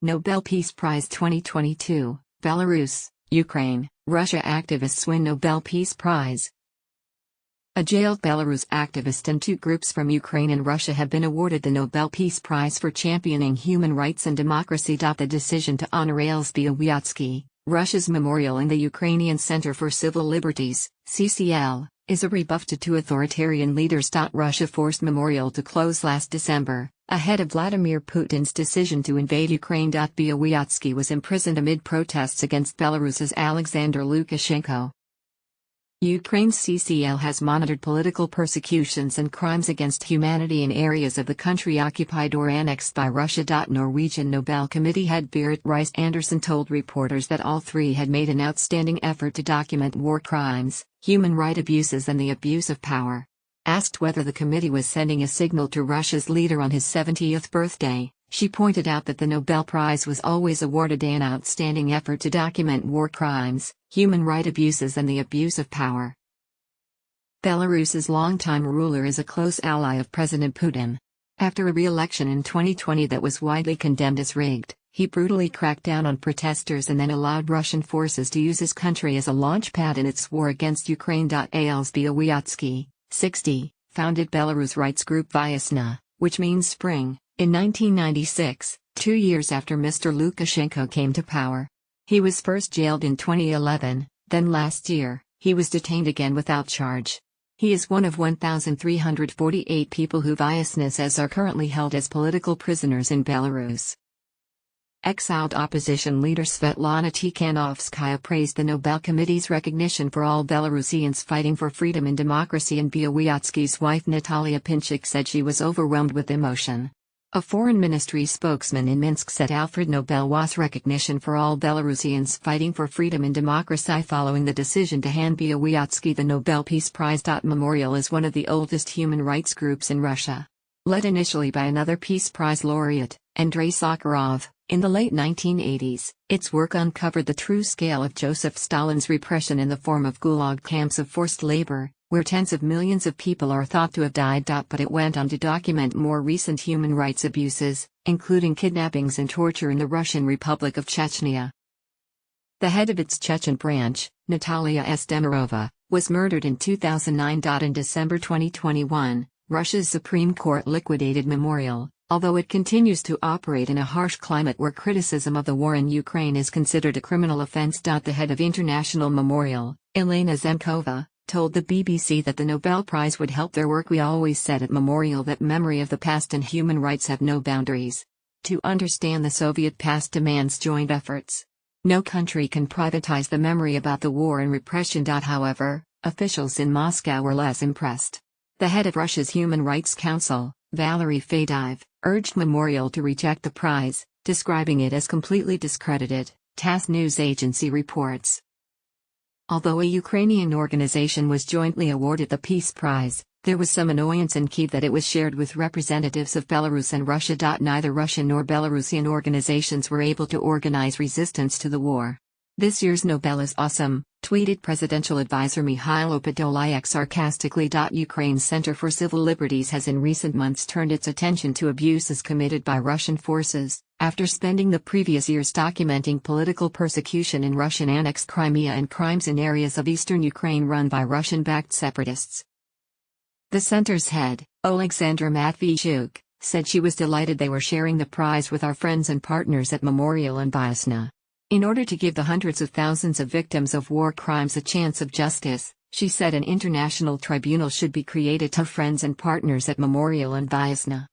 Nobel Peace Prize 2022, Belarus, Ukraine, Russia activists win Nobel Peace Prize. A jailed Belarus activist and two groups from Ukraine and Russia have been awarded the Nobel Peace Prize for championing human rights and democracy. The decision to honor Ales Białystok, Russia's memorial in the Ukrainian Center for Civil Liberties, CCL, is a rebuff to two authoritarian leaders. Russia forced memorial to close last December, ahead of Vladimir Putin's decision to invade Ukraine. Białystok was imprisoned amid protests against Belarus's Alexander Lukashenko. Ukraine's CCL has monitored political persecutions and crimes against humanity in areas of the country occupied or annexed by Russia. Norwegian Nobel Committee head Berit Reiss-Andersen told reporters that all three had made an outstanding effort to document war crimes, human rights abuses and the abuse of power. Asked whether the committee was sending a signal to Russia's leader on his 70th birthday, she pointed out that the Nobel Prize was always awarded an outstanding effort to document war crimes, human rights abuses and the abuse of power. Belarus's longtime ruler is a close ally of President Putin. After a re-election in 2020 that was widely condemned as rigged, he brutally cracked down on protesters and then allowed Russian forces to use his country as a launchpad in its war against Ukraine. Ales Białystok, 60, founded Belarus rights group Vyasna, which means spring, in 1996, 2 years after Mr. Lukashenko came to power. He was first jailed in 2011, then last year, he was detained again without charge. He is one of 1,348 people who Vyasna says are currently held as political prisoners in Belarus. Exiled opposition leader Svetlana Tikhanovskaya praised the Nobel Committee's recognition for all Belarusians fighting for freedom and democracy, and Białystk's wife Natalia Pinchuk said she was overwhelmed with emotion. A foreign ministry spokesman in Minsk said Alfred Nobel was recognition for all Belarusians fighting for freedom and democracy following the decision to hand Białystok the Nobel Peace Prize. Memorial is one of the oldest human rights groups in Russia. Led initially by another Peace Prize laureate, Andrei Sakharov, in the late 1980s, its work uncovered the true scale of Joseph Stalin's repression in the form of gulag camps of forced labor, where tens of millions of people are thought to have died. But it went on to document more recent human rights abuses, including kidnappings and torture in the Russian Republic of Chechnya. The head of its Chechen branch, Natalia Estemirova, was murdered in 2009. In December 2021, Russia's Supreme Court liquidated Memorial, although it continues to operate in a harsh climate where criticism of the war in Ukraine is considered a criminal offense. The head of International Memorial, Elena Zemkova, told the BBC that the Nobel Prize would help their work. We always said at Memorial that memory of the past and human rights have no boundaries. To understand the Soviet past demands joint efforts. No country can privatize the memory about the war and repression. However, officials in Moscow were less impressed. The head of Russia's Human Rights Council, Valery Fedyaev, urged Memorial to reject the prize, describing it as completely discredited, TASS news agency reports. Although a Ukrainian organization was jointly awarded the Peace Prize, there was some annoyance in Kyiv that it was shared with representatives of Belarus and Russia. Neither Russian nor Belarusian organizations were able to organize resistance to the war. "This year's Nobel is awesome," tweeted presidential advisor Mikhailo Podolyak sarcastically. Ukraine's Center for Civil Liberties has in recent months turned its attention to abuses committed by Russian forces, after spending the previous years documenting political persecution in Russian-annexed Crimea and crimes in areas of eastern Ukraine run by Russian-backed separatists. The center's head, Oleksandra Matviichuk, said she was delighted they were sharing the prize with our friends and partners at Memorial and Vyasna. In order to give the hundreds of thousands of victims of war crimes a chance of justice, she said an international tribunal should be created to friends and partners at Memorial and Vyasna.